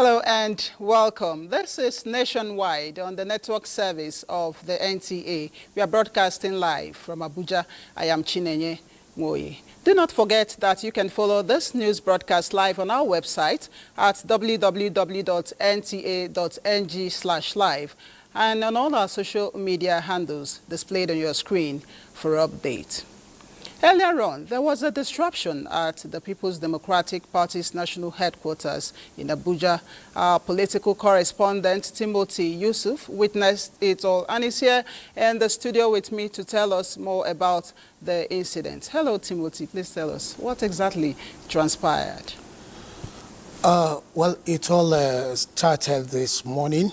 Hello and welcome. This is Nationwide on the network service of the NTA. We are broadcasting live from Abuja. I am Chinenye Moyi. Do not forget that you can follow this news broadcast live on our website at www.nta.ng/live and on all our social media handles displayed on your screen for update. Earlier on, there was a disruption at the People's Democratic Party's national headquarters in Abuja. Our political correspondent, Timothy Yusuf, witnessed it all and is here in the studio with me to tell us more about the incident. Hello, Timothy. Please tell us what exactly transpired. Well, it all started this morning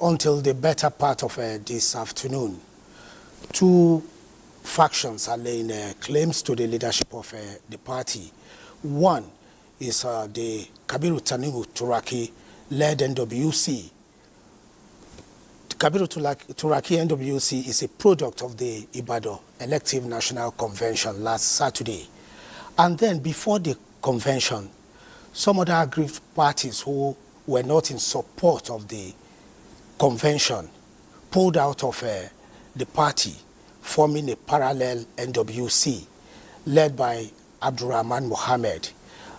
until the better part of this afternoon. Two factions are laying claims to the leadership of the party. One is the Kabiru Tanimu Turaki-led NWC. The Kabiru Turaki NWC is a product of the Ibadan Elective National Convention last Saturday. And then before the convention, some other aggrieved parties who were not in support of the convention pulled out of the party, forming a parallel NWC led by Abdurrahman Mohammed.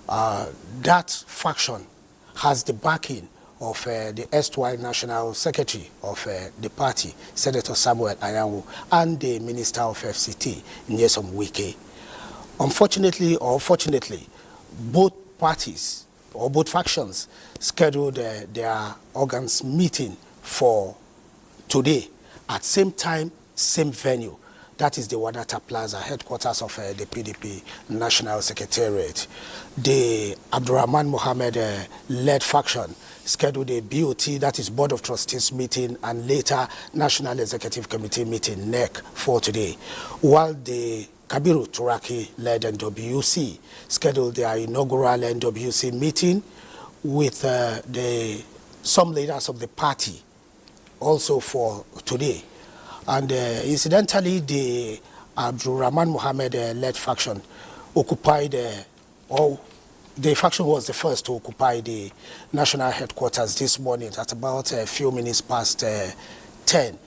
That faction has the backing of the erstwhile National Secretary of the party, Senator Samuel Anyanwu, and the Minister of FCT, Nyesom Wike. Unfortunately or fortunately, both parties or both factions scheduled their organs meeting for today at same time, same venue. That is the Wadata Plaza, headquarters of the PDP National Secretariat. The Abdurrahman Mohammed-led faction scheduled a BOT, that is Board of Trustees meeting, and later National Executive Committee meeting, NEC, for today. While the Kabiru Turaki-led NWC scheduled their inaugural NWC meeting with some leaders of the party also for today. And incidentally, the Abdurrahman Mohammed-led faction occupied, or the faction was the first to occupy the national headquarters this morning at about a few minutes past 10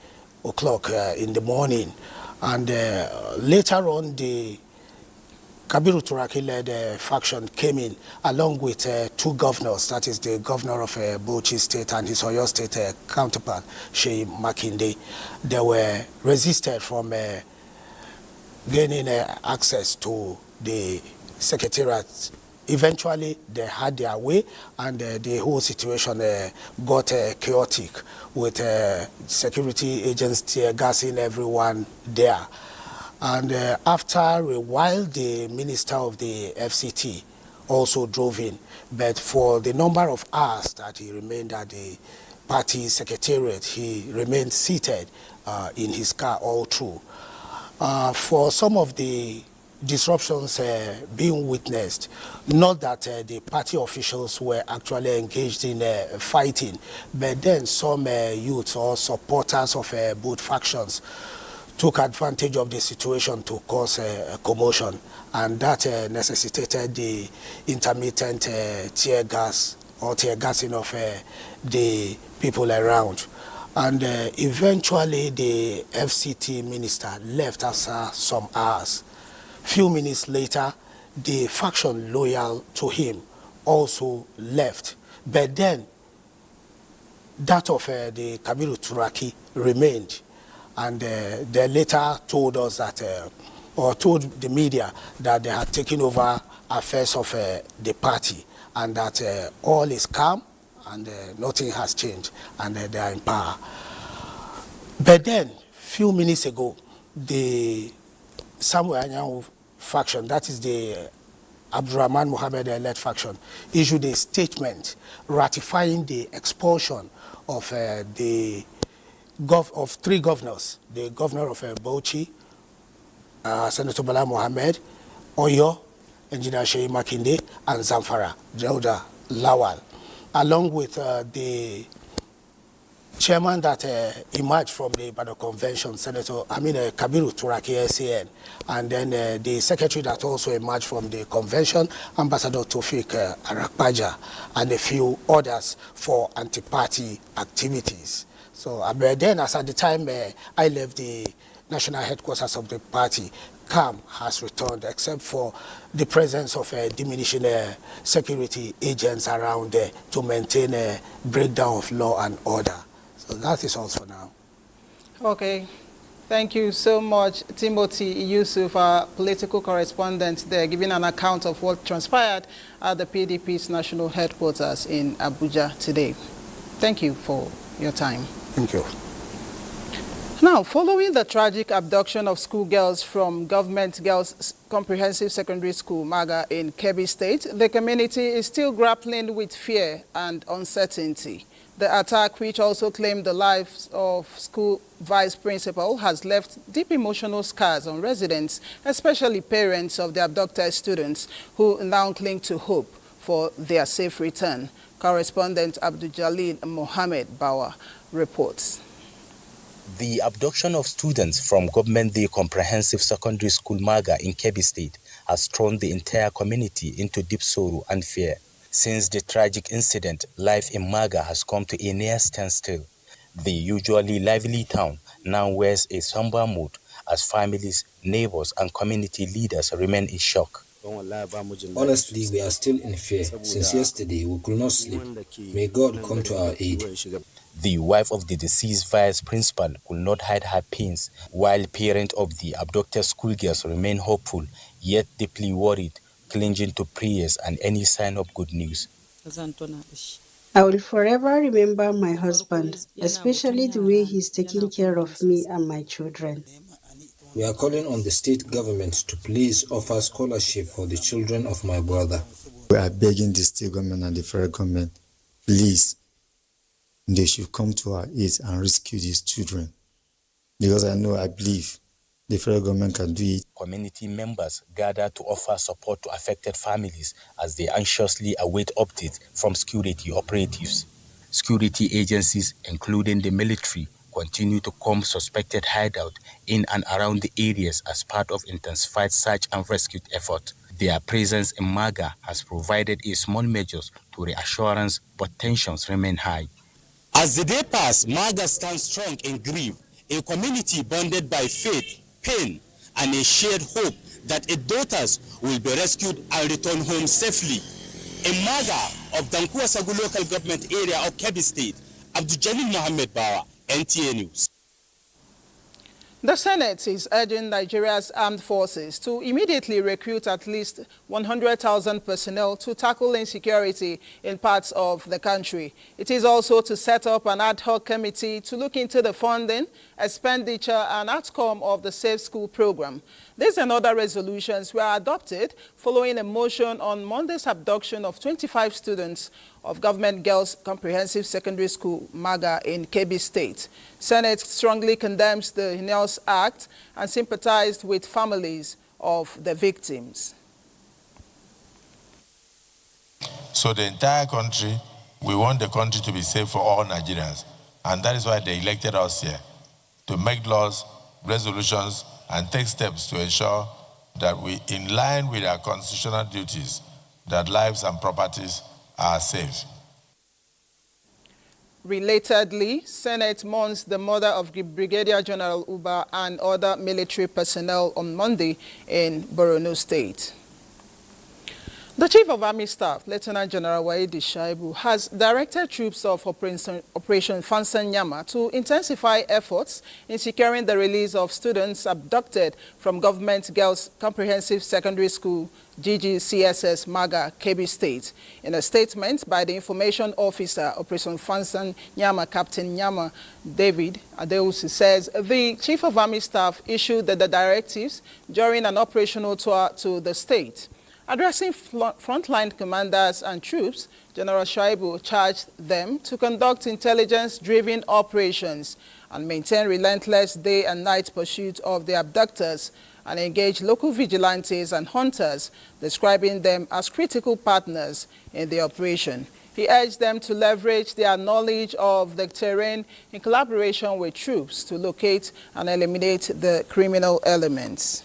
o'clock in the morning. And later on, the Kabiru Turaki-led faction came in along with two governors, that is the governor of Bauchi State and his Oyo State counterpart, Sheyi Makinde. They were resisted from gaining access to the secretariat. Eventually, they had their way, and the whole situation got chaotic with security agents tear gassing everyone there. And after a while, the minister of the FCT also drove in. But for the number of hours that he remained at the party secretariat, he remained seated in his car all through. For some of the disruptions being witnessed, not that the party officials were actually engaged in fighting, but then some youths or supporters of both factions took advantage of the situation to cause commotion, and that necessitated the intermittent tear gas or tear gassing of the people around. And eventually the FCT minister left after some hours. Few minutes later, the faction loyal to him also left. But then that of the Kabiru Turaki remained. And they later told us that, or told the media that they had taken over affairs of the party, and that all is calm and nothing has changed, and they are in power. But then, few minutes ago, the Samuel Anyanwu faction, that is the Abdurrahman Mohammed-led faction, issued a statement ratifying the expulsion of of three governors: the governor of Bauchi, Senator Bala Mohammed, Oyo, Engineer Sheyi Makinde, and Zamfara, Dauda Lawal, along with the chairman that emerged from the Ibadan Convention, Kabiru Turaki SAN, and then the secretary that also emerged from the convention, Ambassador Tofik Arakpaja, and a few others for anti-party activities. So then, as at the time I left the national headquarters of the party, calm has returned, except for the presence of diminishing security agents around there to maintain a breakdown of law and order. So that is all for now. Okay. Thank you so much, Timothy Yusuf, our political correspondent there, giving an account of what transpired at the PDP's national headquarters in Abuja today. Thank you for your time. Thank you. Now, following the tragic abduction of schoolgirls from Government Girls Comprehensive Secondary School, MAGA, in Kebbi State, the community is still grappling with fear and uncertainty. The attack, which also claimed the lives of school vice principal, has left deep emotional scars on residents, especially parents of the abducted students, who now cling to hope for their safe return. Correspondent Abdul Mohammed Bawa reports. The abduction of students from Government Day Comprehensive Secondary School MAGA in Kebbi State has thrown the entire community into deep sorrow and fear. Since the tragic incident, life in MAGA has come to a near standstill. The usually lively town now wears a somber mood as families, neighbors, and community leaders remain in shock. Honestly, we are still in fear. Since yesterday, we could not sleep. May God come to our aid. The wife of the deceased vice principal could not hide her pains, while parents of the abducted schoolgirls remain hopeful, yet deeply worried, clinging to prayers and any sign of good news. I will forever remember my husband, especially the way he's taking care of me and my children. We are calling on the state government to please offer scholarship for the children of my brother. We are begging the state government and the federal government, please, they should come to our aid and rescue these children. Because I believe the federal government can do it. Community members gather to offer support to affected families as they anxiously await updates from security operatives. Security agencies, including the military, continue to comb suspected hideout in and around the areas as part of intensified search and rescue effort. Their presence in MAGA has provided a small measures to reassurance, but tensions remain high. As the day passes, MAGA stands strong in grief, a community bonded by faith, pain, and a shared hope that its daughters will be rescued and return home safely. In MAGA of Dankuwasagu local government area of Kebbi State, Abdul Mohammed Bawa, NTA News. The Senate is urging Nigeria's armed forces to immediately recruit at least 100,000 personnel to tackle insecurity in parts of the country. It is also to set up an ad hoc committee to look into the funding, expenditure, and outcome of the Safe School program. These and other resolutions were adopted following a motion on Monday's abduction of 25 students of Government Girls Comprehensive Secondary School, MAGA, in Kebbi State. Senate strongly condemns the heinous act and sympathized with families of the victims. So the entire country, we want the country to be safe for all Nigerians. And that is why they elected us here, to make laws, resolutions, and take steps to ensure that we, in line with our constitutional duties, that lives and properties are safe. Relatedly, Senate mourns the murder of Brigadier General Uba and other military personnel on Monday in Borno State. The Chief of Army Staff, Lieutenant General Waidi Shaibu, has directed troops of Operation Fansan Nyama to intensify efforts in securing the release of students abducted from Government Girls Comprehensive Secondary School, GGCSS MAGA, Kebbi State. In a statement by the Information Officer, Operation Fansan Nyama, Captain Nyama David Adeusi, says the Chief of Army Staff issued the directives during an operational tour to the state. Addressing frontline commanders and troops, General Shaibu charged them to conduct intelligence-driven operations and maintain relentless day and night pursuit of the abductors and engage local vigilantes and hunters, describing them as critical partners in the operation. He urged them to leverage their knowledge of the terrain in collaboration with troops to locate and eliminate the criminal elements.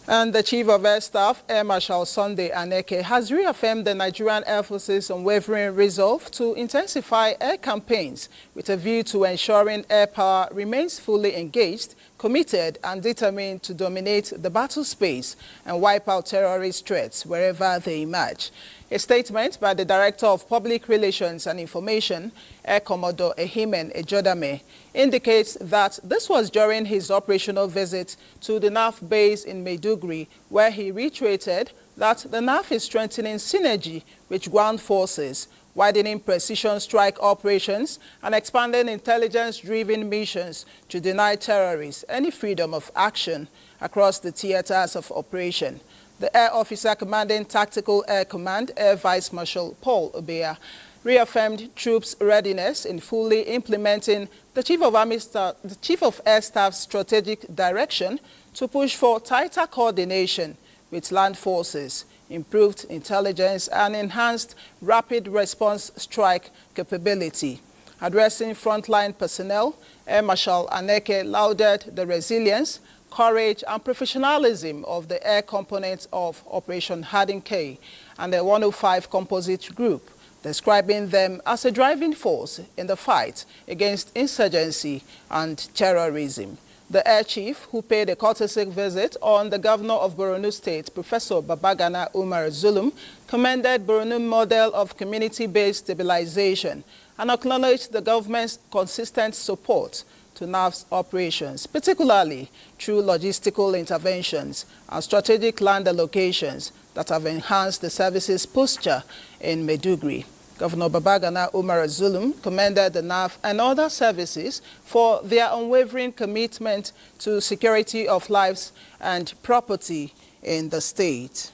And the Chief of Air Staff, Air Marshal Sunday Aneke, has reaffirmed the Nigerian Air Force's unwavering resolve to intensify air campaigns with a view to ensuring air power remains fully engaged, committed and determined to dominate the battle space and wipe out terrorist threats wherever they emerge. A statement by the Director of Public Relations and Information, Air Commodore Ehimen Ejodame, indicates that this was during his operational visit to the NAF base in Maiduguri, where he reiterated that the NAF is strengthening synergy with ground forces, widening precision strike operations, and expanding intelligence-driven missions to deny terrorists any freedom of action across the theaters of operation. The Air Officer Commanding Tactical Air Command, Air Vice Marshal Paul Obeya, reaffirmed troops' readiness in fully implementing the Chief of Air Staff's strategic direction to push for tighter coordination with land forces, improved intelligence, and enhanced rapid response strike capability. Addressing frontline personnel, Air Marshal Aneke lauded the resilience, courage, and professionalism of the air components of Operation Hardin K and the 105 Composite Group, describing them as a driving force in the fight against insurgency and terrorism. The Air Chief, who paid a courtesy visit on the Governor of Borno State, Professor Babagana Umar Zulum, commended Borno model of community-based stabilization and acknowledged the government's consistent support to NAF's operations, particularly through logistical interventions and strategic land allocations that have enhanced the service's posture in Maiduguri. Governor Babagana Umar Zulum commended the NAF and other services for their unwavering commitment to security of lives and property in the state.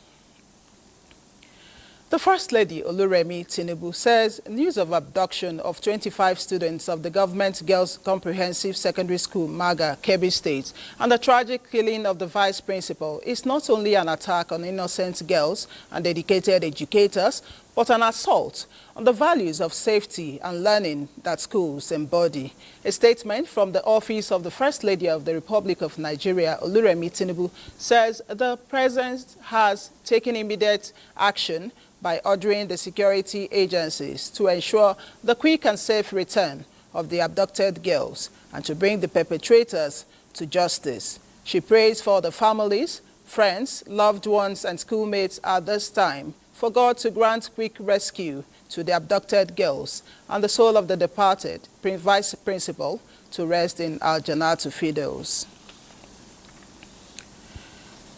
The First Lady, Oluremi Tinubu, says news of abduction of 25 students of the Government Girls Comprehensive Secondary School, Maga, Kebbi State, and the tragic killing of the Vice Principal is not only an attack on innocent girls and dedicated educators, but an assault on the values of safety and learning that schools embody. A statement from the office of the First Lady of the Republic of Nigeria, Oluremi Tinubu, says the President has taken immediate action by ordering the security agencies to ensure the quick and safe return of the abducted girls and to bring the perpetrators to justice. She prays for the families, friends, loved ones, and schoolmates at this time for God to grant quick rescue to the abducted girls and the soul of the departed Vice Principal to rest in Al-Jannatu Fideos.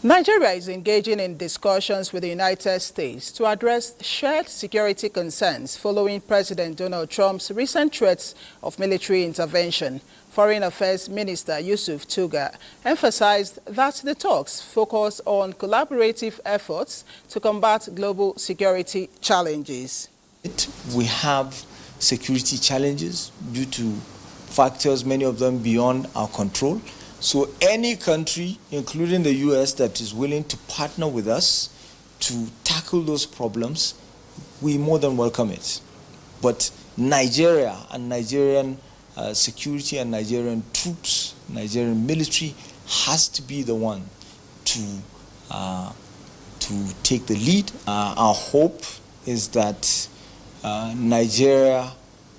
Nigeria is engaging in discussions with the United States to address shared security concerns following President Donald Trump's recent threats of military intervention. Foreign Affairs Minister Yusuf Tuga emphasized that the talks focus on collaborative efforts to combat global security challenges. We have security challenges due to factors, many of them beyond our control. So any country, including the US, that is willing to partner with us to tackle those problems, we more than welcome it. But Nigeria and Nigerian security and Nigerian troops, Nigerian military has to be the one to take the lead. Our hope is that Nigeria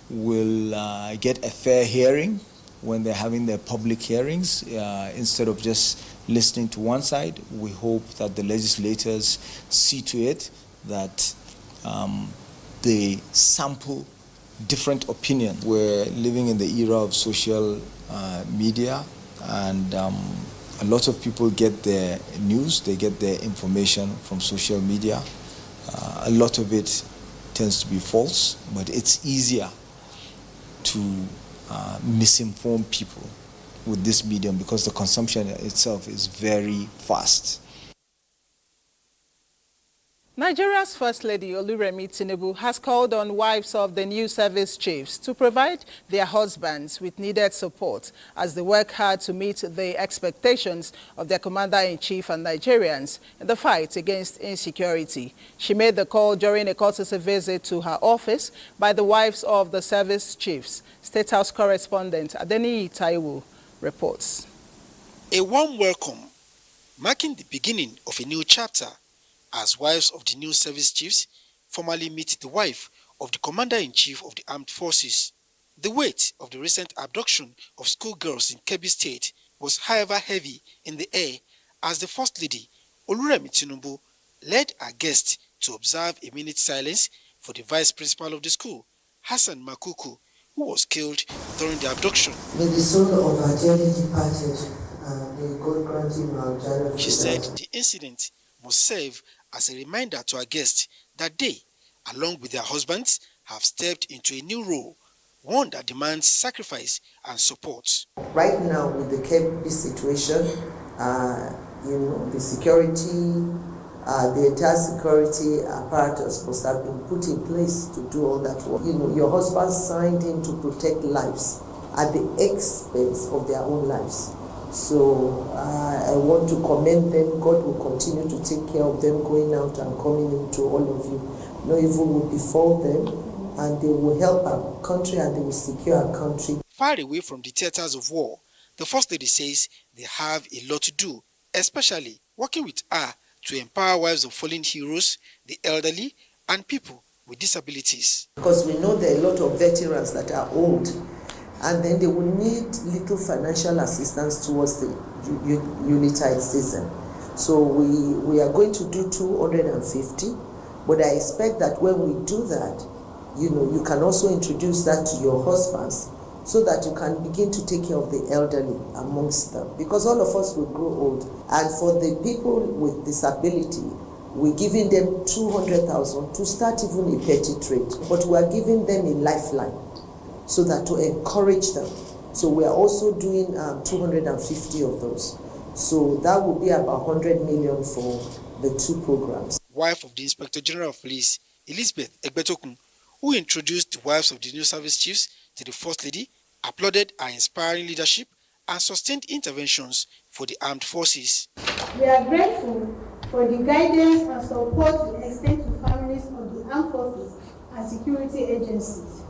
will get a fair hearing when they're having their public hearings, instead of just listening to one side. We hope that the legislators see to it that they sample different opinions. We're living in the era of social media, and a lot of people get their news, they get their information from social media. A lot of it tends to be false, but it's easier to misinform people with this medium because the consumption itself is very fast. Nigeria's First Lady Oluremi Tinubu has called on wives of the new service chiefs to provide their husbands with needed support as they work hard to meet the expectations of their commander-in-chief and Nigerians in the fight against insecurity. She made the call during a courtesy visit to her office by the wives of the service chiefs. State House correspondent Adeniyi Taiwo reports. A warm welcome, marking the beginning of a new chapter as wives of the new service chiefs formally meet the wife of the commander-in-chief of the armed forces. The weight of the recent abduction of schoolgirls in Kebbi State was however heavy in the air as the First Lady, Oluremi Tinubu, led her guests to observe a minute's silence for the vice principal of the school, Hassan Makuku, who was killed during the abduction. May the soul of our dearly departed, may God grant him our journey. She said the incident must serve as a reminder to our guests that they, along with their husbands, have stepped into a new role, one that demands sacrifice and support. Right now, with the Kebbi situation, the security, the entire security apparatus must have been put in place to do all that work. Your husband signed in to protect lives at the expense of their own lives. So I want to commend them. God will continue to take care of them going out and coming into all of you. No evil will befall them, and they will help our country and they will secure our country. Far away from the theaters of war, the First Lady says they have a lot to do, especially working with her to empower wives of fallen heroes, the elderly, and people with disabilities. Because we know there are a lot of veterans that are old, and then they will need little financial assistance towards the Yuletide season. So we are going to do 250, but I expect that when we do that, you can also introduce that to your husbands so that you can begin to take care of the elderly amongst them. Because all of us will grow old. And for the people with disability, we're giving them 200,000 to start even a petty trade. But we are giving them a lifeline, so that to encourage them. So we are also doing 250 of those. So that will be about 100 million for the two programs. Wife of the Inspector General of Police, Elizabeth Egbetokun, who introduced the wives of the new service chiefs to the First Lady, applauded her inspiring leadership and sustained interventions for the armed forces. We are grateful for the guidance and support we extend to families of the armed forces and security agencies.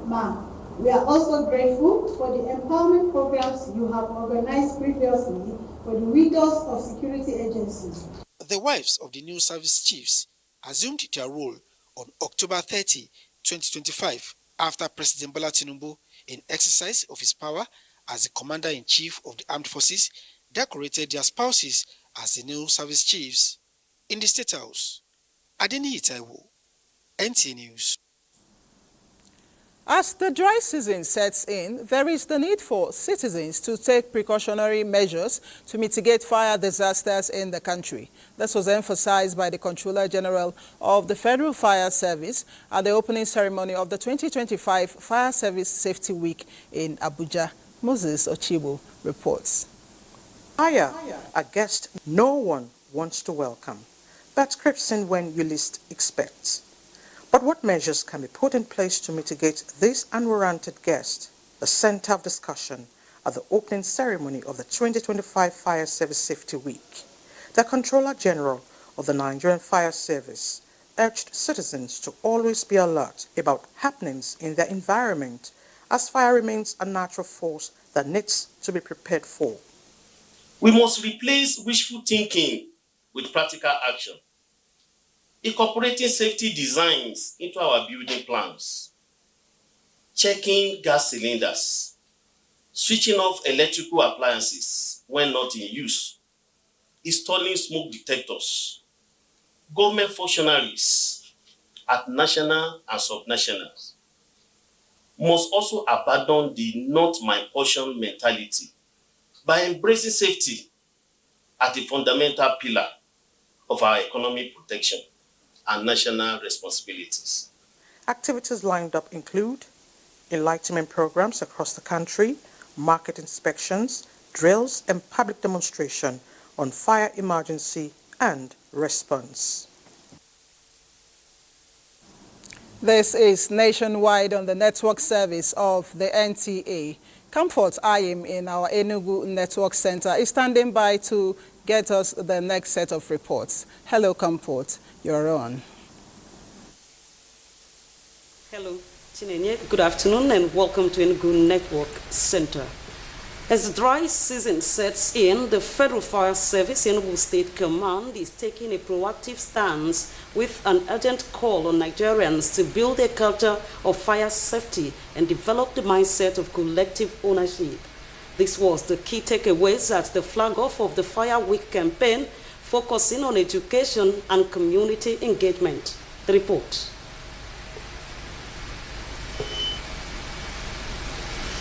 Ma'am, we are also grateful for the empowerment programs you have organized previously for the widows of security agencies. The wives of the new service chiefs assumed their role on October 30, 2025, after President Bola Tinubu, in exercise of his power as the Commander-in-Chief of the Armed Forces, decorated their spouses as the new service chiefs. In the State House, Adeniyi Taiwo, NTA News. As the dry season sets in, there is the need for citizens to take precautionary measures to mitigate fire disasters in the country. This was emphasized by the Controller General of the Federal Fire Service at the opening ceremony of the 2025 Fire Service Safety Week in Abuja. Moses Ochibo reports. Fire, a guest no one wants to welcome, that creeps in when you least expect. But what measures can be put in place to mitigate this unwarranted guest? The center of discussion at the opening ceremony of the 2025 Fire Service Safety Week. The Controller General of the Nigerian Fire Service urged citizens to always be alert about happenings in their environment, as fire remains a natural force that needs to be prepared for. We must replace wishful thinking with practical action, incorporating safety designs into our building plans, checking gas cylinders, switching off electrical appliances when not in use, installing smoke detectors. Government functionaries at national and subnational must also abandon the not my portion mentality by embracing safety as a fundamental pillar of our economic protection and national responsibilities. Activities lined up include enlightenment programs across the country, market inspections, drills, and public demonstration on fire emergency and response. This is nationwide on the network service of the NTA. Comfort Ayim in our Enugu Network Center is standing by to get us the next set of reports. Hello, Comfort. You're on. Hello, Chinenye. Good afternoon and welcome to Enugu Network Center. As the dry season sets in, the Federal Fire Service Enugu State Command is taking a proactive stance with an urgent call on Nigerians to build a culture of fire safety and develop the mindset of collective ownership. This was the key takeaways at the flag-off of the Fire Week campaign, focusing on education and community engagement. The report.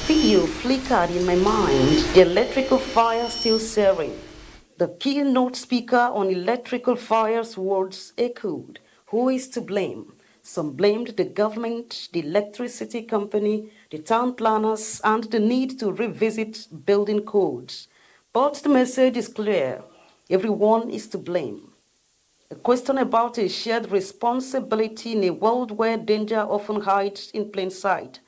Video flickered in my mind, the electrical fire still searing. The keynote speaker on electrical fire's words echoed, who is to blame? Some blamed the government, the electricity company, the town planners, and the need to revisit building codes. But the message is clear. Everyone is to blame. A question about a shared responsibility in a world where danger often hides in plain sight.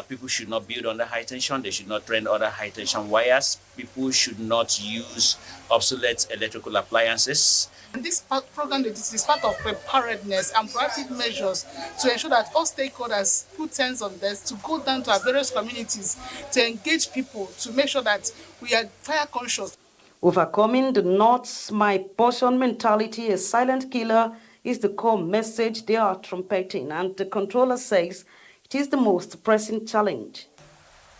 People should not build under high tension. They should not run under high tension wires. People should not use obsolete electrical appliances. And this program is part of preparedness and proactive measures to ensure that all stakeholders put hands on this, to go down to our various communities, to engage people, to make sure that we are fire conscious. Overcoming the not my portion mentality, a silent killer, is the core message they are trumpeting, and the controller says it is the most pressing challenge.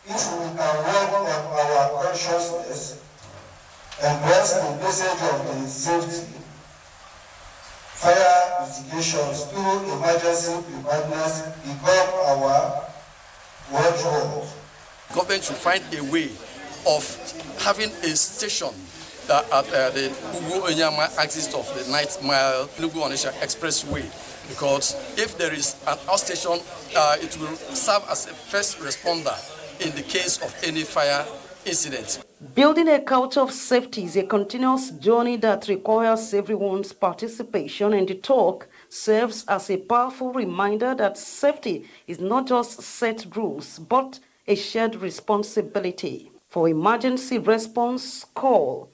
If we can work on our consciousness, embrace the message of the safety, fire mitigations through emergency preparedness become our watchword. Government should find a way of having a station at the Ugu-Enyama axis of the 9th mile Enugu-Onitsha Expressway. Because if there is an outstation, it will serve as a first responder in the case of any fire incident. Building a culture of safety is a continuous journey that requires everyone's participation, and the talk serves as a powerful reminder that safety is not just set rules, but a shared responsibility. For emergency response, call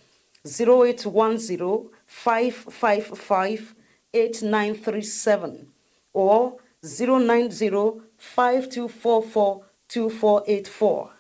0810 555 8937 or 090 5244 2484.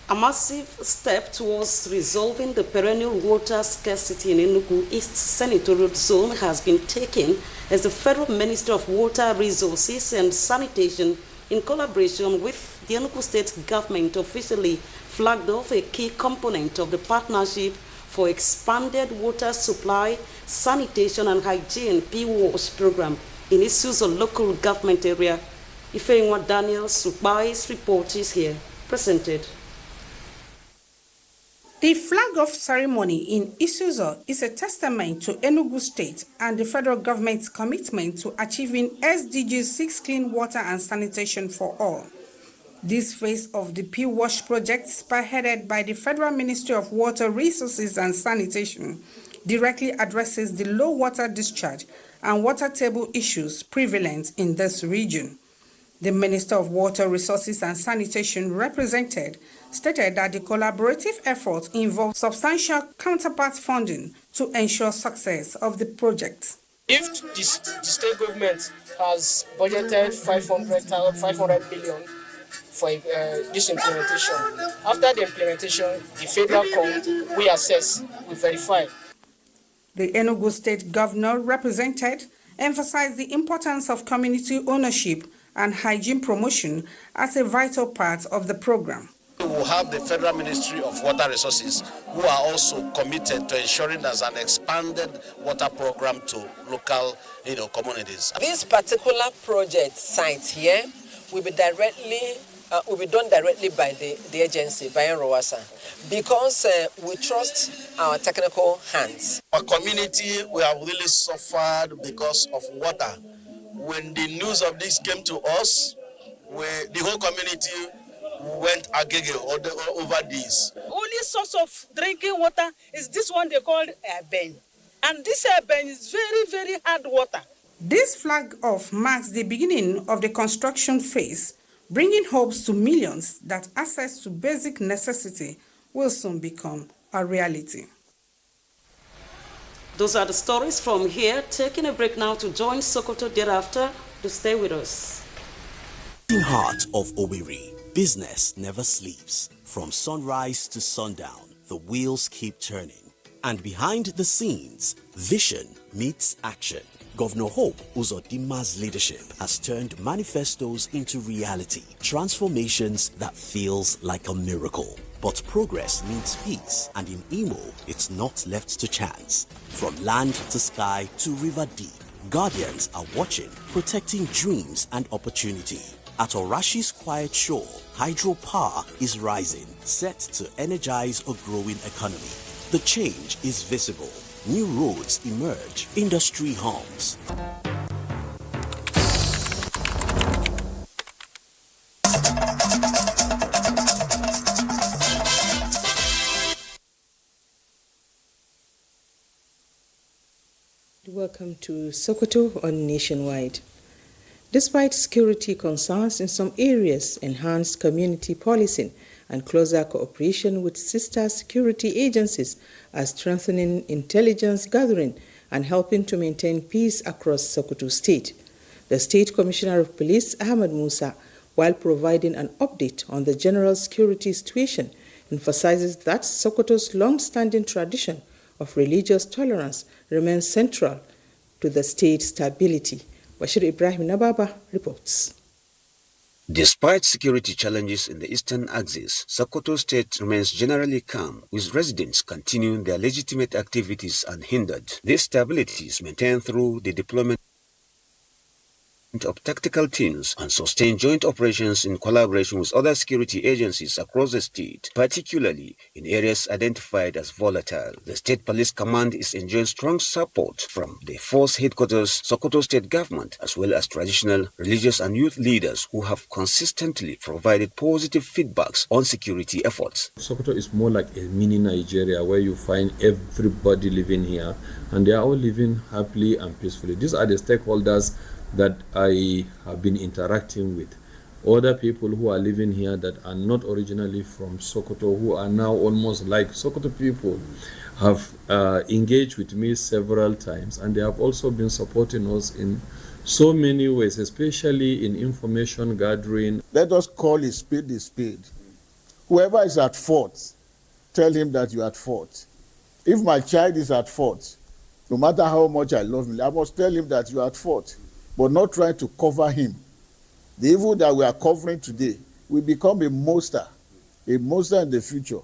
A massive step towards resolving the perennial water scarcity in Enugu East Senatorial Zone has been taken as the Federal Ministry of Water Resources and Sanitation, in collaboration with the Enugu State Government, officially flagged off a key component of the partnership for expanded water supply, sanitation and hygiene P-WASH program in Isuzu local government area. Ifeanyi Daniel Supai's report is here, presented. The flag-off ceremony in Isuzu is a testament to Enugu State and the federal government's commitment to achieving SDG 6 clean water and sanitation for all. This phase of the P-WASH project, spearheaded by the Federal Ministry of Water Resources and Sanitation, directly addresses the low water discharge and water table issues prevalent in this region. The Minister of Water Resources and Sanitation stated that the collaborative effort involves substantial counterpart funding to ensure success of the project. If the state government has budgeted 500 million for this implementation, after the implementation, the federal come, we assess, we verify. The Enugu State Governor emphasized the importance of community ownership and hygiene promotion as a vital part of the program. We will have the Federal Ministry of Water Resources, who are also committed to ensuring there's an expanded water program to local communities. This particular project site here will be done directly by the agency, by Rowasa, because we trust our technical hands. Our community, we have really suffered because of water. When the news of this came to us, the whole community went agege over this. Only source of drinking water is this one they call airben. And this airben is very, very hard water. This flag-off marks the beginning of the construction phase, bringing hopes to millions that access to basic necessity will soon become a reality. Those are the stories from here. Taking a break now to join Sokoto thereafter. To stay with us. In heart of Owerri, business never sleeps. From sunrise to sundown, the wheels keep turning. And behind the scenes, vision meets action. Governor Hope Uzodimma's leadership has turned manifestos into reality, transformations that feels like a miracle. But progress needs peace, and in Imo, it's not left to chance. From land to sky to river deep, guardians are watching, protecting dreams and opportunity. At Orashi's quiet shore, hydropower is rising, set to energize a growing economy. The change is visible. New roads emerge, industry hums. Welcome to Sokoto on Nationwide. Despite security concerns in some areas, enhanced community policing and closer cooperation with sister security agencies are strengthening intelligence gathering and helping to maintain peace across Sokoto State. The State Commissioner of Police, Ahmed Musa, while providing an update on the general security situation, emphasizes that Sokoto's long-standing tradition of religious tolerance remains central to the state's stability. Bashir Ibrahim Nababa reports. Despite security challenges in the eastern axis, Sokoto State remains generally calm, with residents continuing their legitimate activities unhindered. This stability is maintained through the deployment of tactical teams and sustained joint operations in collaboration with other security agencies across the state, particularly in areas identified as volatile. The State Police Command is enjoying strong support from the force headquarters, Sokoto State Government, as well as traditional, religious and youth leaders who have consistently provided positive feedbacks on security efforts. Sokoto is more like a mini Nigeria where you find everybody living here and they are all living happily and peacefully. These are the stakeholders that I have been interacting with. Other people who are living here that are not originally from Sokoto, who are now almost like Sokoto people, have engaged with me several times, and they have also been supporting us in so many ways, especially in information gathering. Let us call a spade a spade. Whoever is at fault, tell him that you are at fault. If my child is at fault, no matter how much I love him, I must tell him that you are at fault, but not trying to cover him. The evil that we are covering today will become a monster in the future.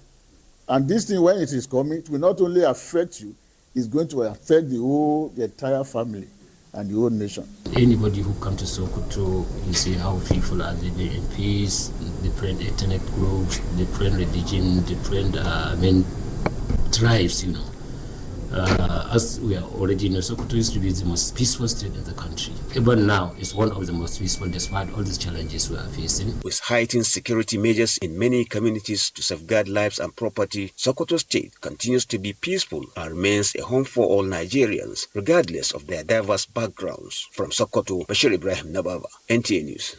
And this thing, when it is coming, it will not only affect you, it's going to affect the entire family and the whole nation. Anybody who comes to Sokoto, you see how people are living in peace, different ethnic groups, different religion, different tribes, as we are already know, Sokoto used to be the most peaceful state in the country. Even now, it's one of the most peaceful despite all these challenges we are facing. With heightened security measures in many communities to safeguard lives and property, Sokoto State continues to be peaceful and remains a home for all Nigerians, regardless of their diverse backgrounds. From Sokoto, Bashir Ibrahim Nababa, NTA News.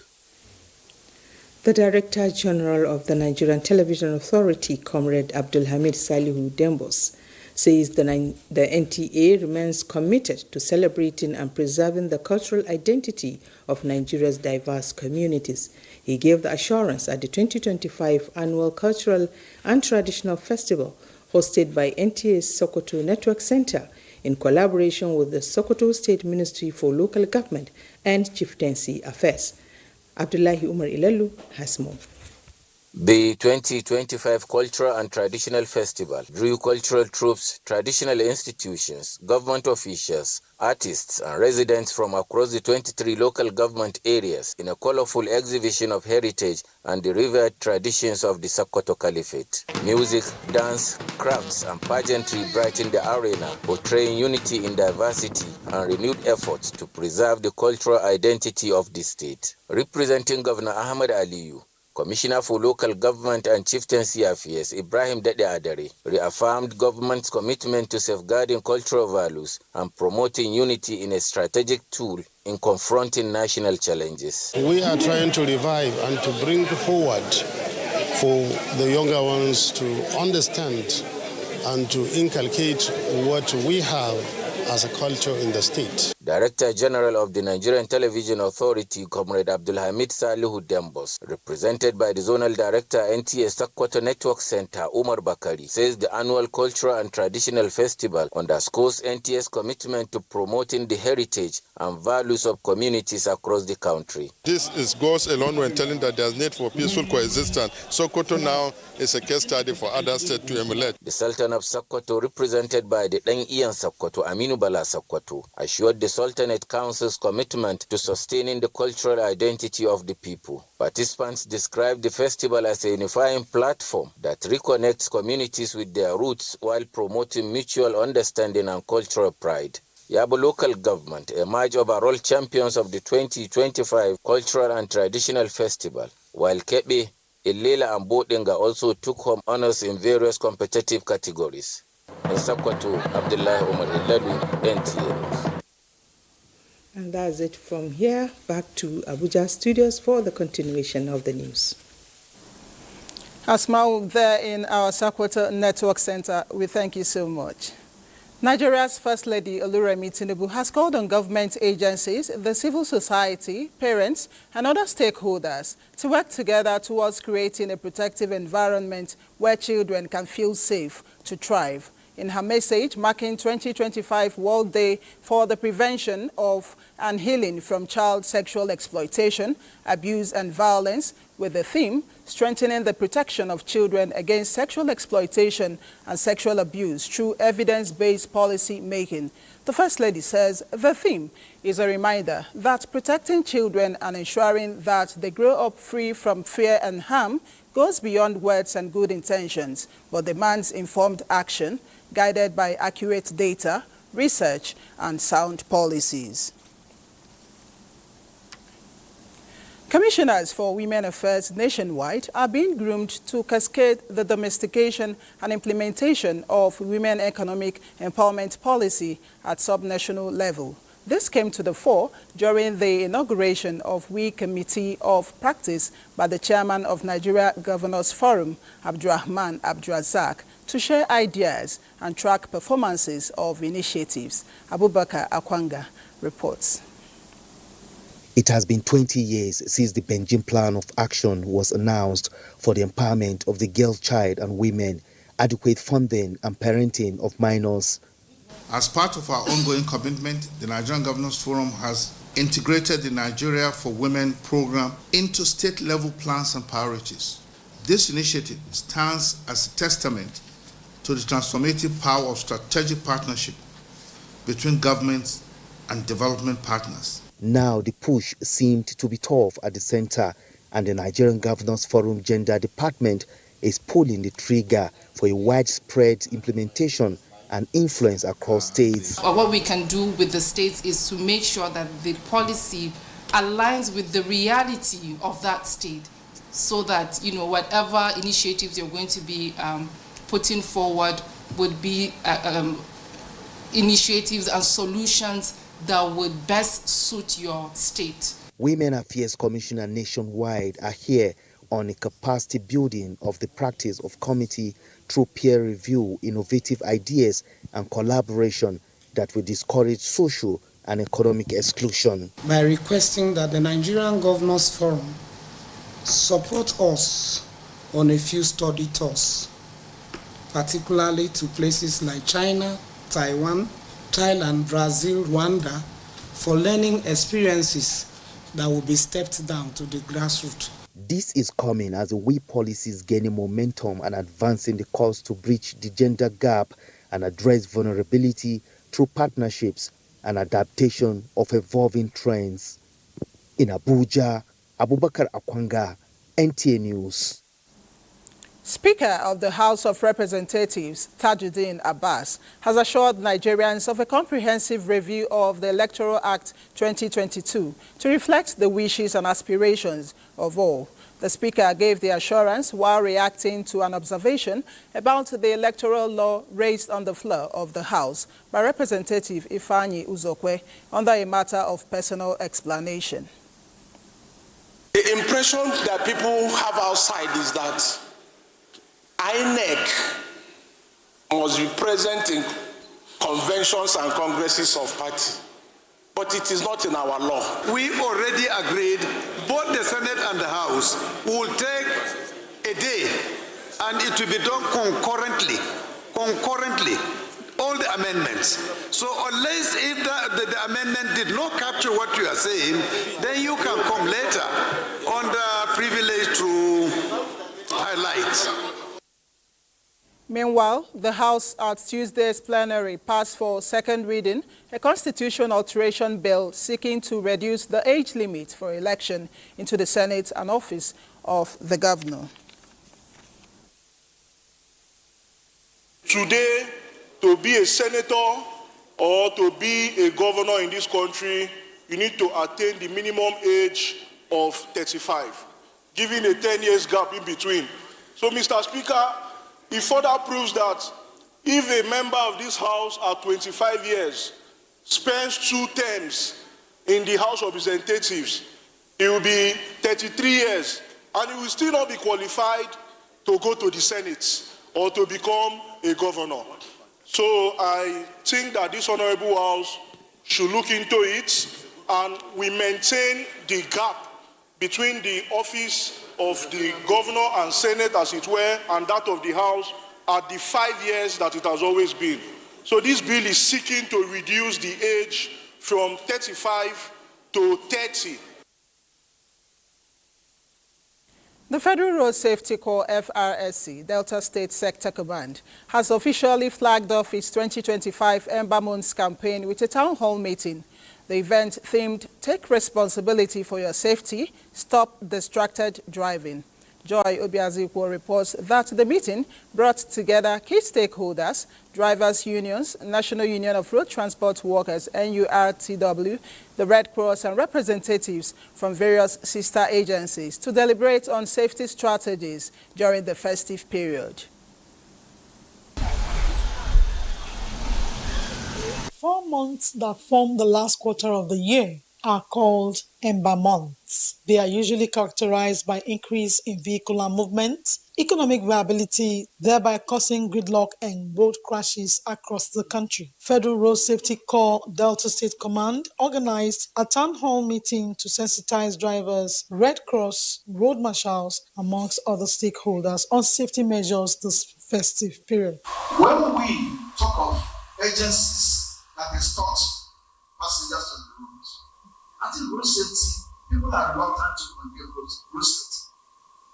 The Director General of the Nigerian Television Authority, Comrade Abdulhamid Salihu Dembos, says the NTA remains committed to celebrating and preserving the cultural identity of Nigeria's diverse communities. He gave the assurance at the 2025 Annual Cultural and Traditional Festival hosted by NTA's Sokoto Network Center in collaboration with the Sokoto State Ministry for Local Government and Chieftaincy Affairs. Abdullahi Umar Ilelu has more. The 2025 Cultural and Traditional Festival drew cultural troupes, traditional institutions, government officials, artists, and residents from across the 23 local government areas in a colorful exhibition of heritage and the revered traditions of the Sokoto Caliphate. Music, dance, crafts, and pageantry brightened the arena, portraying unity in diversity and renewed efforts to preserve the cultural identity of the state. Representing Governor Ahmed Aliyu, Commissioner for Local Government and Chieftaincy Affairs, Ibrahim Dede Adari, reaffirmed government's commitment to safeguarding cultural values and promoting unity in a strategic tool in confronting national challenges. We are trying to revive and to bring forward for the younger ones to understand and to inculcate what we have as a culture in the state. Director General of the Nigerian Television Authority, Comrade Abdulhamid Salihu Dembos, represented by the Zonal Director, NTS Sokoto Network Center, Umar Bakari, says the annual Cultural and Traditional Festival underscores NTS commitment to promoting the heritage and values of communities across the country. This goes along when telling that there's need for peaceful coexistence. Sokoto now is a case study for other states to emulate. The Sultan of Sokoto, represented by the Deng Ian Sokoto, Aminu Bala Sokoto, assured the Sultanate Council's commitment to sustaining the cultural identity of the people. Participants described the festival as a unifying platform that reconnects communities with their roots while promoting mutual understanding and cultural pride. Yabo Local Government emerged overall champions of the 2025 Cultural and Traditional Festival, while Kebbi, Ilela and Bodinga also took home honors in various competitive categories. In Sokoto, Abdullah Umar Iladu, NTA News. And that's it from here. Back to Abuja studios for the continuation of the news. Asmau, there in our Sokoto Network Center, we thank you so much. Nigeria's First Lady Oluremi Tinubu has called on government agencies, the civil society, parents, and other stakeholders to work together towards creating a protective environment where children can feel safe to thrive. In her message marking 2025 World Day for the Prevention of and Healing from Child Sexual Exploitation, Abuse and Violence, with the theme, Strengthening the Protection of Children Against Sexual Exploitation and Sexual Abuse Through Evidence-Based Policy Making, the First Lady says the theme is a reminder that protecting children and ensuring that they grow up free from fear and harm goes beyond words and good intentions, but demands informed action, guided by accurate data, research, and sound policies. Commissioners for Women Affairs nationwide are being groomed to cascade the domestication and implementation of women economic empowerment policy at subnational level. This came to the fore during the inauguration of We Committee of Practice by the chairman of Nigeria Governors Forum, Abdurrahman Abdulrazak, to share ideas and track performances of initiatives. Abubakar Akwanga reports. It has been 20 years since the Benjin Plan of Action was announced for the empowerment of the girl child and women, adequate funding and parenting of minors. As part of our ongoing commitment, the Nigerian Governors Forum has integrated the Nigeria for Women program into state-level plans and priorities. This initiative stands as a testament to the transformative power of strategic partnership between governments and development partners. Now the push seemed to be tough at the center, and the Nigerian Governors Forum Gender Department is pulling the trigger for a widespread implementation and influence across states. What we can do with the states is to make sure that the policy aligns with the reality of that state, so that whatever initiatives you're going to be putting forward would be initiatives and solutions that would best suit your state. Women Affairs Commissioner nationwide are here on a capacity building of the practice of committee through peer review, innovative ideas and collaboration that will discourage social and economic exclusion. By requesting that the Nigerian Governors Forum support us on a few study tours, particularly to places like China, Taiwan, Thailand, Brazil, Rwanda, for learning experiences that will be stepped down to the grassroots. This is coming as the We policies gaining momentum and advancing the cause to bridge the gender gap and address vulnerability through partnerships and adaptation of evolving trends. In Abuja, Abubakar Akwanga, NTA News. Speaker of the House of Representatives, Tajuddin Abbas, has assured Nigerians of a comprehensive review of the Electoral Act 2022 to reflect the wishes and aspirations of all. The Speaker gave the assurance while reacting to an observation about the electoral law raised on the floor of the House by Representative Ifeanyi Uzokwe under a matter of personal explanation. The impression that people have outside is that INEC must be present in conventions and congresses of party. But it is not in our law. We already agreed, both the Senate and the House will take a day and it will be done concurrently, all the amendments. So unless if the amendment did not capture what you are saying, then you can come later under privilege to highlight. Meanwhile, the House at Tuesday's plenary passed for second reading a constitution alteration bill seeking to reduce the age limit for election into the Senate and office of the governor. Today, to be a senator or to be a governor in this country, you need to attain the minimum age of 35, giving a 10 years gap in between. So, Mr. Speaker, it further proves that if a member of this House at 25 years spends 2 terms in the House of Representatives, he will be 33 years and he will still not be qualified to go to the Senate or to become a governor. So I think that this Honorable House should look into it and we maintain the gap between the office of the governor and Senate, as it were, and that of the House at the 5 years that it has always been. So this bill is seeking to reduce the age from 35 to 30. The Federal Road Safety Corps FRSC, Delta State Sector Command, has officially flagged off its 2025 Ember Months campaign with a town hall meeting. The event themed "Take Responsibility for Your Safety, Stop Distracted Driving." Joy Obiazikwo reports that the meeting brought together key stakeholders, drivers' unions, National Union of Road Transport Workers, NURTW, the Red Cross, and representatives from various sister agencies to deliberate on safety strategies during the festive period. 4 months that form the last quarter of the year are called Ember Months. They are usually characterized by increase in vehicular movement, economic viability, thereby causing gridlock and road crashes across the country. Federal Road Safety Corps Delta State Command organized a town hall meeting to sensitize drivers, Red Cross, road marshals, amongst other stakeholders on safety measures this festive period. When we talk of agencies that extort passengers on the road, I think road safety, people are reluctant to condemn road safety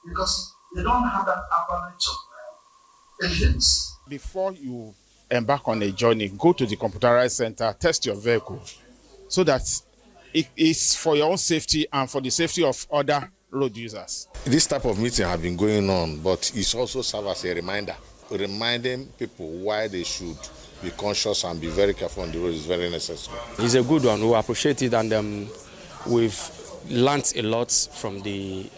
because they don't have that avalanche of evidence. Before you embark on a journey, go to the computerized center, test your vehicle so that it is for your own safety and for the safety of other road users. This type of meeting has been going on, but it's also serves as a reminder, reminding people why they should be conscious and be very careful on the road is very necessary. It's a good one. We appreciate it, and we've learned a lot from the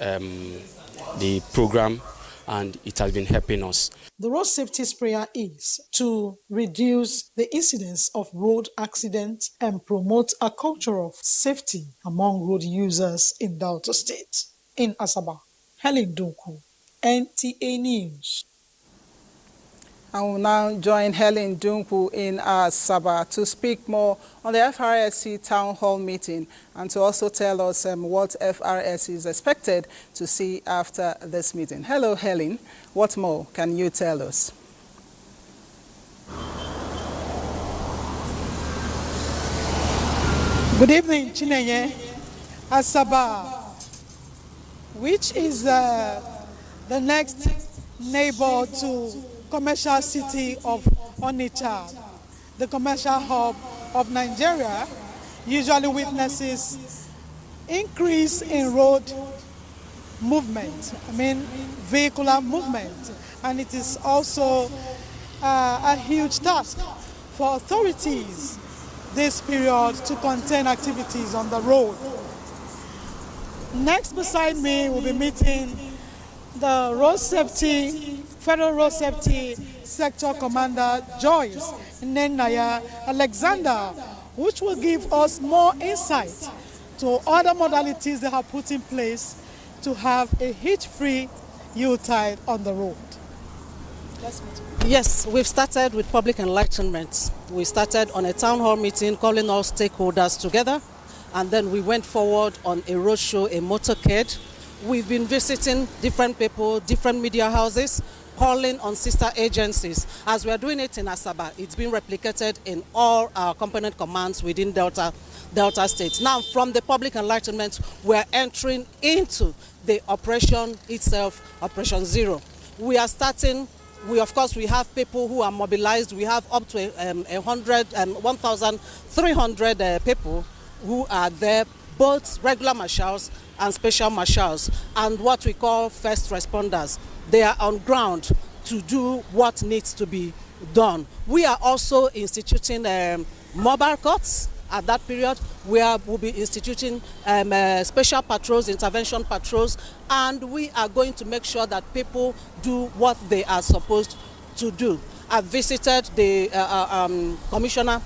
program, and it has been helping us. The road safety prayer is to reduce the incidence of road accidents and promote a culture of safety among road users in Delta State. In Asaba, Helen Dunku, NTA News. I will now join Helen Dunku in Asaba to speak more on the FRSC Town Hall meeting and to also tell us what FRSC is expected to see after this meeting. Hello, Helen. What more can you tell us? Good evening, Chinenye. Asaba, which is the next neighbor to commercial city of Onitsha, the commercial hub of Nigeria, usually witnesses increase in road movement, vehicular movement, and it is also a huge task for authorities this period to contain activities on the road. Next beside me will be meeting the Federal Road Safety Sector Commander Joyce Nenaya Alexander, which will give us more insight to other modalities they have put in place to have a hitch-free Yuletide on the road. Yes, we've started with public enlightenment. We started on a town hall meeting calling all stakeholders together, and then we went forward on a roadshow, a motorcade. We've been visiting different people, different media houses, calling on sister agencies. As we are doing it in Asaba, it's been replicated in all our component commands within Delta State. Now, from the public enlightenment, we're entering into the operation itself, Operation Zero. We are starting. Of course, we have people who are mobilized. We have up to 1,300 people who are there, both regular marshals and special marshals, and what we call first responders. They are on ground to do what needs to be done. We are also instituting mobile courts at that period. We'll be instituting special patrols, intervention patrols, and we are going to make sure that people do what they are supposed to do. I visited the Commissioner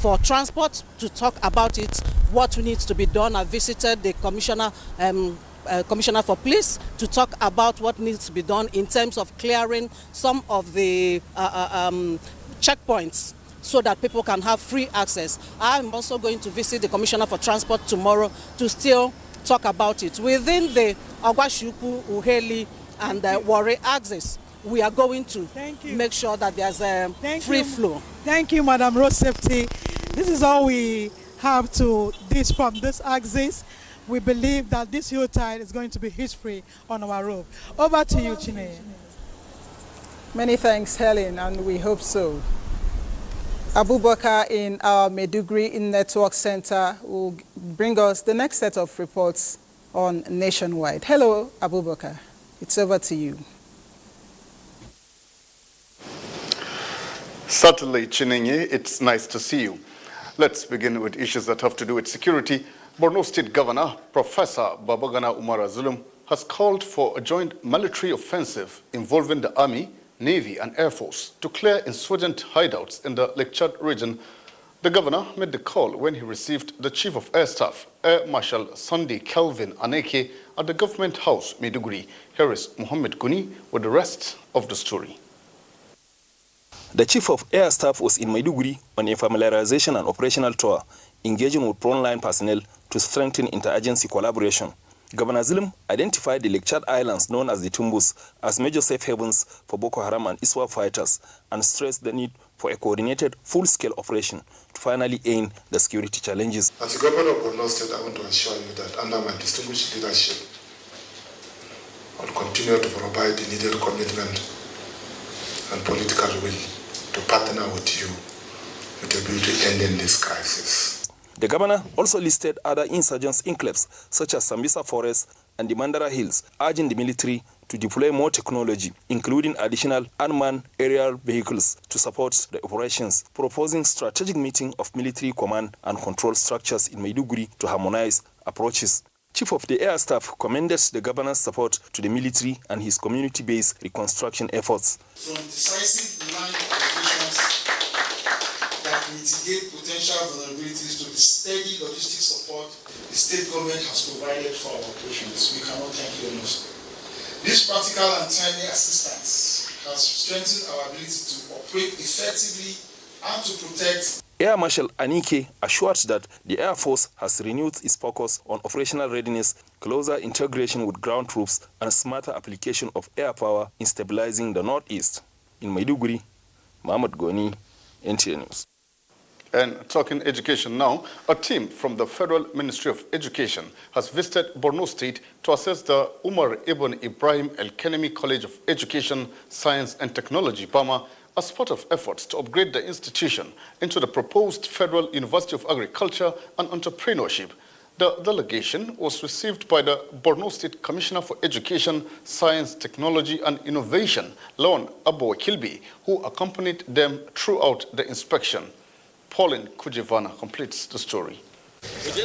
for Transport to talk about it, what needs to be done. I visited the Commissioner for Police to talk about what needs to be done in terms of clearing some of the checkpoints so that people can have free access. I'm also going to visit the Commissioner for Transport tomorrow to still talk about it. Within the Ogwashuku, Uheli, and Warri axis, we are going to make sure that there's a free flow. Thank you, Madam Road Safety. This is all we have to dish from this axis. We believe that this Yuletide is going to be hitch-free on our road. Over to you, Chineye. Many thanks, Helen, and we hope so. Abubakar in our Maiduguri Network Center will bring us the next set of reports on Nationwide. Hello, Abubakar. It's over to you. Certainly, Chinenye, it's nice to see you. Let's begin with issues that have to do with security. Borno State Governor, Professor Babagana Umar Zulum, has called for a joint military offensive involving the Army, Navy and Air Force to clear insurgent hideouts in the Lake Chad region. The governor made the call when he received the Chief of Air Staff, Air Marshal Sunday Kelvin Aneke, at the Government House, Maiduguri. Here is Mohammed Guni with the rest of the story. The Chief of Air Staff was in Maiduguri on a familiarization and operational tour, engaging with frontline personnel to strengthen interagency collaboration. Governor Zulum identified the Lake Chad Islands, known as the Tumbus, as major safe havens for Boko Haram and ISWAP fighters, and stressed the need for a coordinated, full-scale operation to finally end the security challenges. As the governor of Borno State, I want to assure you that under my distinguished leadership, I will continue to provide the needed commitment and political will to partner with you with a view to ending this crisis. The governor also listed other insurgents enclaves such as Sambisa Forest and the Mandara Hills, urging the military to deploy more technology, including additional unmanned aerial vehicles to support the operations, proposing strategic meeting of military command and control structures in Maiduguri to harmonize approaches. Chief of the Air Staff commended the governor's support to the military and his community-based reconstruction efforts. From decisive line operations that mitigate potential vulnerabilities to the steady logistic support the state government has provided for our operations, we cannot thank you enough. This practical and timely assistance has strengthened our ability to operate effectively and to protect. Air Marshal Anike assured that the Air Force has renewed its focus on operational readiness, closer integration with ground troops, and smarter application of air power in stabilizing the Northeast. In Maiduguri, Mohammed Goni, NTA News. And talking education now, a team from the Federal Ministry of Education has visited Borno State to assess the Umar Ibn Ibrahim El-Kanemi College of Education, Science and Technology, Bama, as part of efforts to upgrade the institution into the proposed Federal University of Agriculture and Entrepreneurship. The delegation was received by the Borno State Commissioner for Education, Science, Technology and Innovation, Lawan Abo Kilby, who accompanied them throughout the inspection. Pauline Kujivana completes the story. The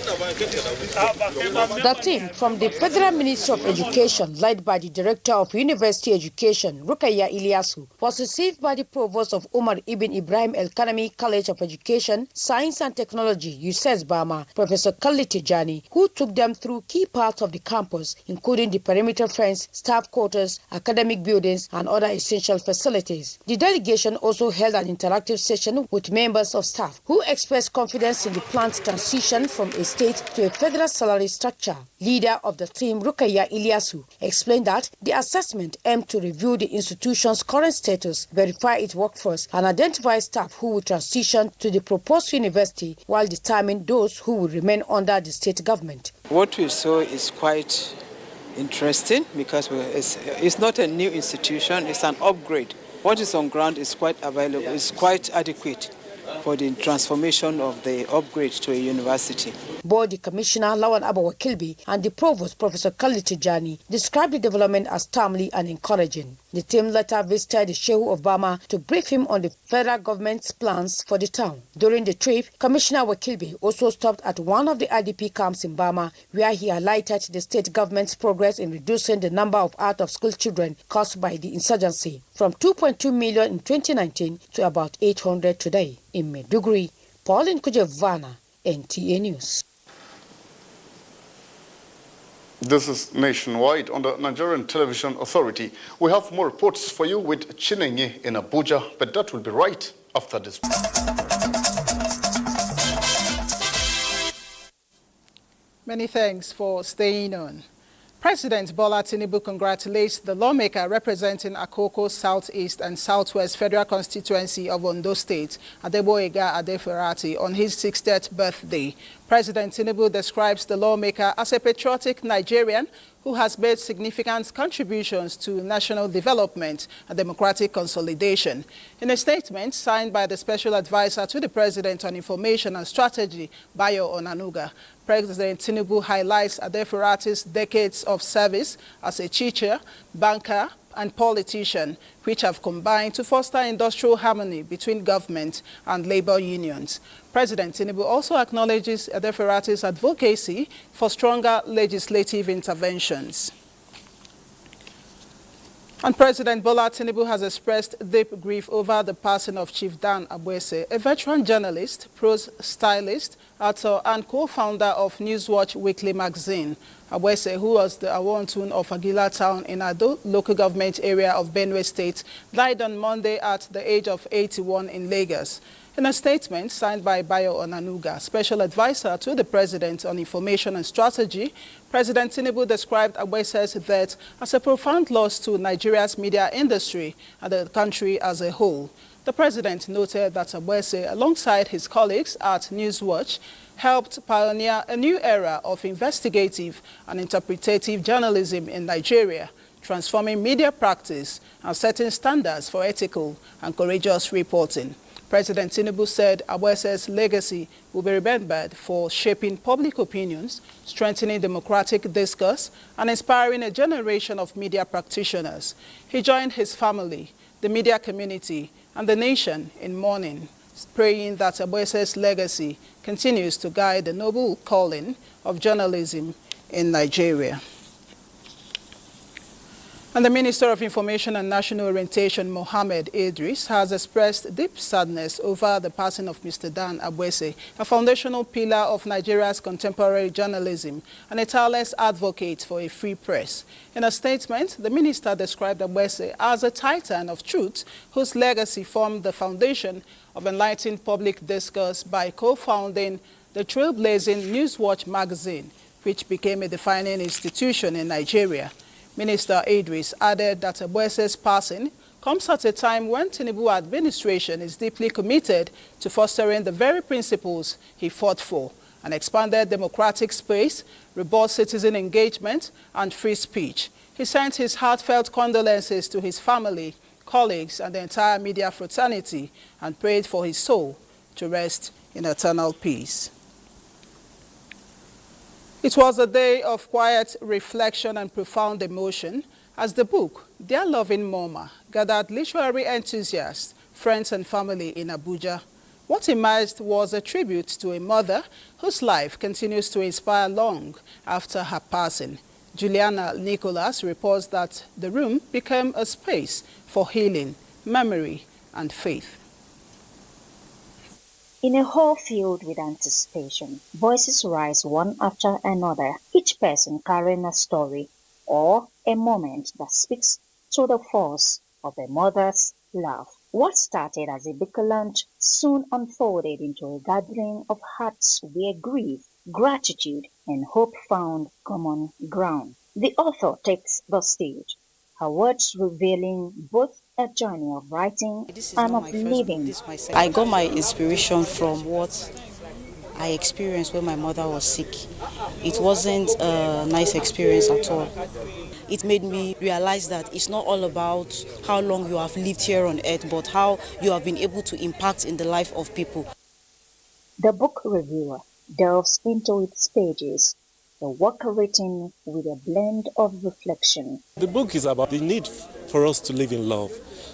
team from the Federal Ministry of Education, led by the Director of University Education, Rukaya Ilyasu, was received by the Provost of Umar Ibn Ibrahim El-Kanami College of Education, Science and Technology, USES Bama, Professor Khalid Tijani, who took them through key parts of the campus, including the perimeter fence, staff quarters, academic buildings, and other essential facilities. The delegation also held an interactive session with members of staff who expressed confidence in the planned transition from a state to a federal salary structure. Leader of the team, Rukaya Ilyasu, explained that the assessment aimed to review the institution's current status, verify its workforce, and identify staff who will transition to the proposed university while determining those who will remain under the state government. What we saw is quite interesting because it's not a new institution, it's an upgrade. What is on ground is quite available, it's quite adequate for the transformation of the upgrade to a university. Both the Commissioner, Lawan Abawa Kilby, and the Provost, Professor Khalid Tijani, described the development as timely and encouraging. The team later visited the Shehu of Bama to brief him on the federal government's plans for the town. During the trip, Commissioner Wakilby also stopped at one of the IDP camps in Bama, where he highlighted the state government's progress in reducing the number of out-of-school children caused by the insurgency from 2.2 million in 2019 to about 800 today. In Maiduguri, Pauline Kujevana, NTA News. This is Nationwide on the Nigerian Television Authority. We have more reports for you with Chinenye in Abuja, but that will be right after this. Many thanks for staying on. President Bola Tinubu congratulates the lawmaker representing Akoko Southeast and Southwest Federal Constituency of Ondo State, Adeboyega Adeferati, on his 60th birthday. President Tinubu describes the lawmaker as a patriotic Nigerian who has made significant contributions to national development and democratic consolidation. In a statement signed by the Special Advisor to the President on Information and Strategy, Bayo Onanuga, President Tinubu highlights Adeferati's decades of service as a teacher, banker, and politician, which have combined to foster industrial harmony between government and labor unions. President Tinubu also acknowledges Adeferati's advocacy for stronger legislative interventions. And President Bola Tinubu has expressed deep grief over the passing of Chief Dan Abwese, a veteran journalist, prose stylist, author, and co-founder of Newswatch Weekly magazine. Abwese, who was the Awontun of Agila Town in Ado, local government area of Benue State, died on Monday at the age of 81 in Lagos. In a statement signed by Bayo Onanuga, Special Advisor to the President on Information and Strategy, President Tinubu described Abwese's death as a profound loss to Nigeria's media industry and the country as a whole. The President noted that Abwese, alongside his colleagues at Newswatch, helped pioneer a new era of investigative and interpretative journalism in Nigeria, transforming media practice and setting standards for ethical and courageous reporting. President Tinubu said Abwese's legacy will be remembered for shaping public opinions, strengthening democratic discourse, and inspiring a generation of media practitioners. He joined his family, the media community, and the nation in mourning, praying that Abwese's legacy continues to guide the noble calling of journalism in Nigeria. And the Minister of Information and National Orientation, Mohammed Idris, has expressed deep sadness over the passing of Mr. Dan Abwese, a foundational pillar of Nigeria's contemporary journalism and a tireless advocate for a free press. In a statement, the minister described Abwese as a titan of truth whose legacy formed the foundation of enlightened public discourse by co-founding the trailblazing Newswatch magazine, which became a defining institution in Nigeria. Minister Idris added that Abwese's passing comes at a time when Tinubu administration is deeply committed to fostering the very principles he fought for, an expanded democratic space, robust citizen engagement, and free speech. He sent his heartfelt condolences to his family, colleagues, and the entire media fraternity, and prayed for his soul to rest in eternal peace. It was a day of quiet reflection and profound emotion as the book, Their Loving Mama, gathered literary enthusiasts, friends and family in Abuja. What emerged was a tribute to a mother whose life continues to inspire long after her passing. Juliana Nicholas reports that the room became a space for healing, memory, and faith. In a hall filled with anticipation, voices rise one after another, each person carrying a story or a moment that speaks to the force of a mother's love. What started as a book launch soon unfolded into a gathering of hearts where grief, gratitude, and hope found common ground. The author takes the stage, her words revealing both a journey of writing and of living. I got my inspiration from what I experienced when my mother was sick. It wasn't a nice experience at all. It made me realize that it's not all about how long you have lived here on earth, but how you have been able to impact in the life of people. The book reviewer delves into its pages, the work written with a blend of reflection. The book is about the need for us to live in love,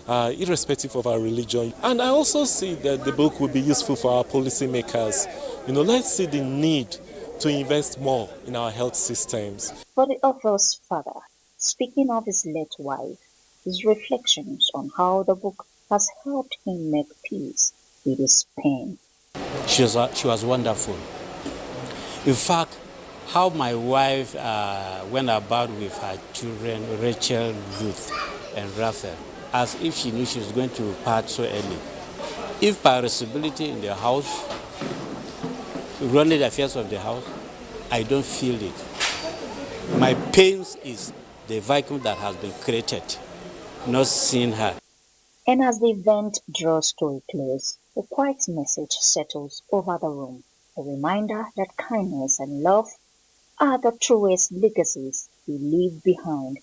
irrespective of our religion. And I also see that the book will be useful for our policymakers. Let's see the need to invest more in our health systems. For the author's father, speaking of his late wife, his reflections on how the book has helped him make peace with his pain. She was wonderful. In fact, how my wife went about with her children, Rachel, Ruth, and Raphael, as if she knew she was going to part so early. If by responsibility in the house, running the affairs of the house, I don't feel it. My pain is the vacuum that has been created, not seeing her. And as the event draws to a close, a quiet message settles over the room, a reminder that kindness and love are the truest legacies we leave behind,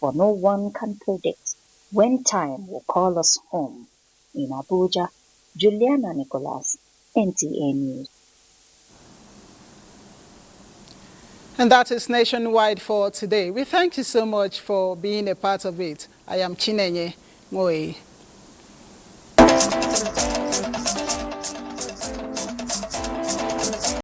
for no one can predict when time will call us home. In Abuja, Juliana Nicholas, NTA News. And that is Nationwide for today. We thank you so much for being a part of it. I am Chinenye Moe.